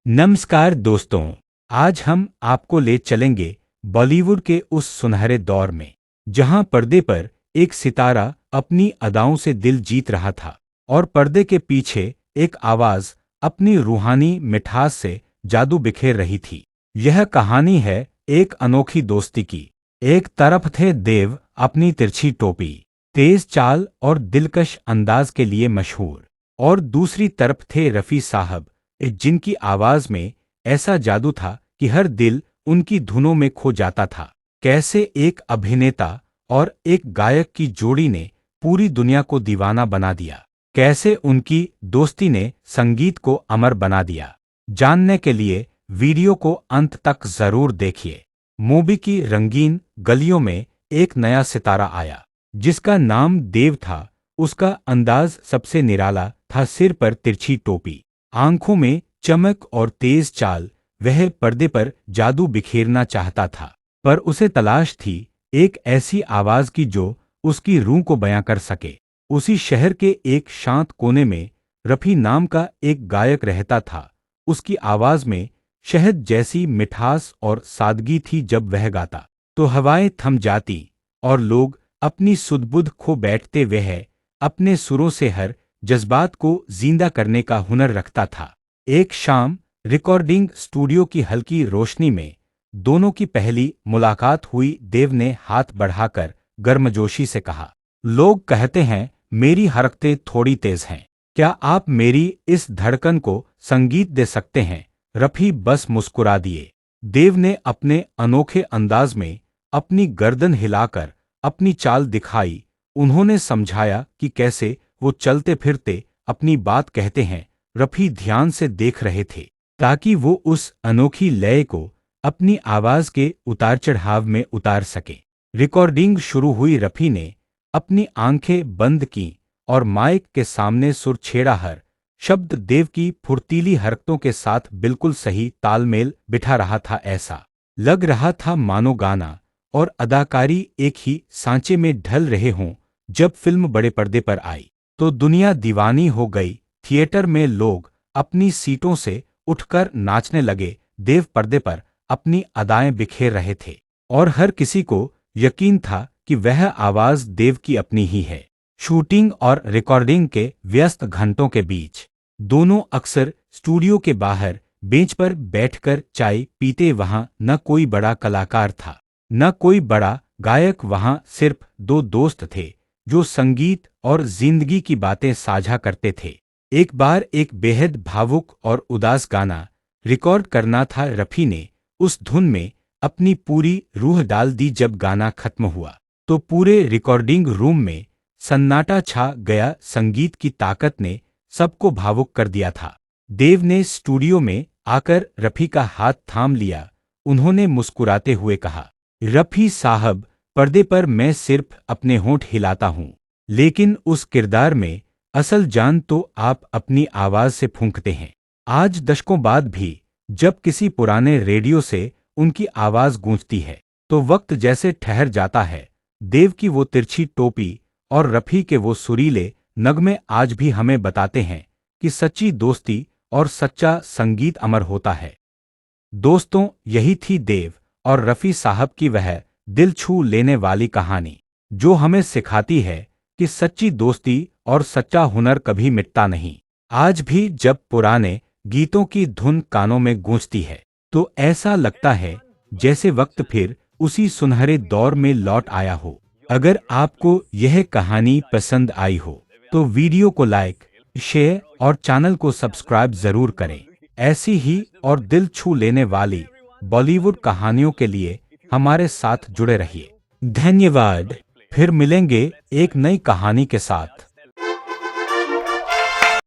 नमस्कार दोस्तों, आज हम आपको ले चलेंगे बॉलीवुड के उस सुनहरे दौर में जहां पर्दे पर एक सितारा अपनी अदाओं से दिल जीत रहा था और पर्दे के पीछे एक आवाज अपनी रूहानी मिठास से जादू बिखेर रही थी। यह कहानी है एक अनोखी दोस्ती की। एक तरफ थे देव अपनी तिरछी टोपी, तेज चाल और दिलकश अंदाज के लिए मशहूर, और दूसरी तरफ थे रफी साहब जिनकी आवाज में ऐसा जादू था कि हर दिल उनकी धुनों में खो जाता था। कैसे एक अभिनेता और एक गायक की जोड़ी ने पूरी दुनिया को दीवाना बना दिया, कैसे उनकी दोस्ती ने संगीत को अमर बना दिया। जानने के लिए वीडियो को अंत तक जरूर देखिए। मूवी की रंगीन गलियों में एक नया सितारा आया जिसका नाम देव था। उसका अंदाज सबसे निराला था, सिर पर तिरछी टोपी, आंखों में चमक और तेज चाल। वह पर्दे पर जादू बिखेरना चाहता था, पर उसे तलाश थी एक ऐसी आवाज की जो उसकी रूह को बयां कर सके। उसी शहर के एक शांत कोने में रफी नाम का एक गायक रहता था। उसकी आवाज में शहद जैसी मिठास और सादगी थी। जब वह गाता तो हवाएं थम जाती और लोग अपनी सुध-बुध खो बैठते। वह अपने सुरों से हर जज्बात को जिंदा करने का हुनर रखता था। एक शाम रिकॉर्डिंग स्टूडियो की हल्की रोशनी में दोनों की पहली मुलाकात हुई। देव ने हाथ बढ़ाकर गर्मजोशी से कहा, लोग कहते हैं मेरी हरकतें थोड़ी तेज हैं, क्या आप मेरी इस धड़कन को संगीत दे सकते हैं? रफी बस मुस्कुरा दिए। देव ने अपने अनोखे अंदाज में अपनी गर्दन हिलाकर अपनी चाल दिखाई। उन्होंने समझाया कि कैसे वो चलते फिरते अपनी बात कहते हैं। रफी ध्यान से देख रहे थे ताकि वो उस अनोखी लय को अपनी आवाज के उतार चढ़ाव में उतार सके। रिकॉर्डिंग शुरू हुई। रफी ने अपनी आंखें बंद की और माइक के सामने सुर छेड़ा। हर शब्द देव की फुर्तीली हरकतों के साथ बिल्कुल सही तालमेल बिठा रहा था। ऐसा लग रहा था मानो गाना और अदाकारी एक ही सांचे में ढल रहे हों। जब फिल्म बड़े पर्दे पर आई तो दुनिया दीवानी हो गई। थिएटर में लोग अपनी सीटों से उठकर नाचने लगे। देव पर्दे पर अपनी अदाएं बिखेर रहे थे और हर किसी को यकीन था कि वह आवाज देव की अपनी ही है। शूटिंग और रिकॉर्डिंग के व्यस्त घंटों के बीच दोनों अक्सर स्टूडियो के बाहर बेंच पर बैठकर चाय पीते। वहां न कोई बड़ा कलाकार था, न कोई बड़ा गायक। वहां सिर्फ दो दोस्त थे जो संगीत और जिंदगी की बातें साझा करते थे। एक बार एक बेहद भावुक और उदास गाना रिकॉर्ड करना था। रफी ने उस धुन में अपनी पूरी रूह डाल दी। जब गाना खत्म हुआ तो पूरे रिकॉर्डिंग रूम में सन्नाटा छा गया। संगीत की ताकत ने सबको भावुक कर दिया था। देव ने स्टूडियो में आकर रफी का हाथ थाम लिया। उन्होंने मुस्कुराते हुए कहा, रफी साहब, पर्दे पर मैं सिर्फ अपने होंठ हिलाता हूं, लेकिन उस किरदार में असल जान तो आप अपनी आवाज से फूंकते हैं। आज दशकों बाद भी जब किसी पुराने रेडियो से उनकी आवाज गूंजती है तो वक्त जैसे ठहर जाता है। देव की वो तिरछी टोपी और रफी के वो सुरीले नगमे आज भी हमें बताते हैं कि सच्ची दोस्ती और सच्चा संगीत अमर होता है। दोस्तों, यही थी देव और रफी साहब की वह दिल छू लेने वाली कहानी जो हमें सिखाती है कि सच्ची दोस्ती और सच्चा हुनर कभी मिटता नहीं। आज भी जब पुराने गीतों की धुन कानों में गूंजती है तो ऐसा लगता है जैसे वक्त फिर उसी सुनहरे दौर में लौट आया हो। अगर आपको यह कहानी पसंद आई हो तो वीडियो को लाइक, शेयर और चैनल को सब्सक्राइब जरूर करें। ऐसी ही और दिल छू लेने वाली बॉलीवुड कहानियों के लिए हमारे साथ जुड़े रहिए। धन्यवाद। फिर मिलेंगे एक नई कहानी के साथ।